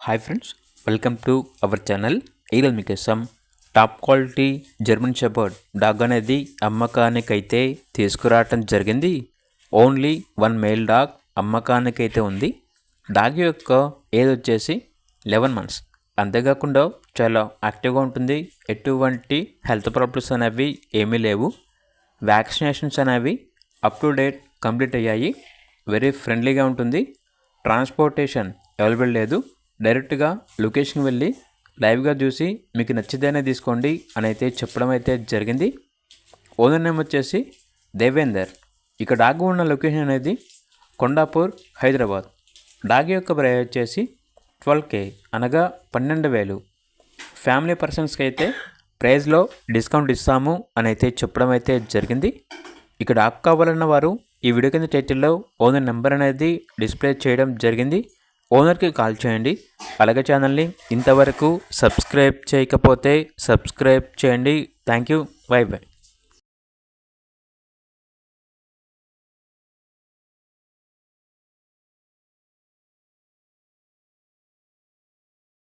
Hi friends, welcome to our channel. ఈరోజు మీకోసం top quality German shepherd dog అనేది అమ్మకానికైతే తీసుకురావటం జరిగింది. ఓన్లీ 1 మేల్ డాగ్ అమ్మకానికైతే ఉంది. డాగ్ యొక్క ఏజ్ వచ్చేసి 11 మంత్స్. అంతేకాకుండా చాలా యాక్టివ్గా ఉంటుంది. ఎటువంటి హెల్త్ ప్రాబ్లమ్స్ అనేవి ఏమీ లేవు. వ్యాక్సినేషన్స్ అనేవి అప్ టు డేట్ కంప్లీట్ అయ్యాయి. వెరీ ఫ్రెండ్లీగా ఉంటుంది. ట్రాన్స్పోర్టేషన్ అవైలబుల్ లేదు. డైరెక్ట్గా లొకేషన్కి వెళ్ళి లైవ్గా చూసి మీకు నచ్చితేనే తీసుకోండి అని అయితే చెప్పడం అయితే జరిగింది. ఓనర్ నేమ్ వచ్చేసి దేవేందర్. ఇక డాగ్ ఉన్న లొకేషన్ అనేది కొండాపూర్, హైదరాబాద్. డాగ్ యొక్క ప్రైస్ వచ్చేసి 12K అనగా 12,000. ఫ్యామిలీ పర్సన్స్కి అయితే ప్రైస్లో డిస్కౌంట్ ఇస్తాము అని అయితే చెప్పడం అయితే జరిగింది. ఇక డాగ్ కావాలన్న వారు ఈ వీడియో కింద టైటిల్లో ఓనర్ నెంబర్ అనేది డిస్ప్లే చేయడం జరిగింది. ఓనర్కి కాల్ చేయండి. అలాగే ఛానల్ని ఇంతవరకు సబ్స్క్రైబ్ చేయకపోతే సబ్స్క్రైబ్ చేయండి. Thank you. By by.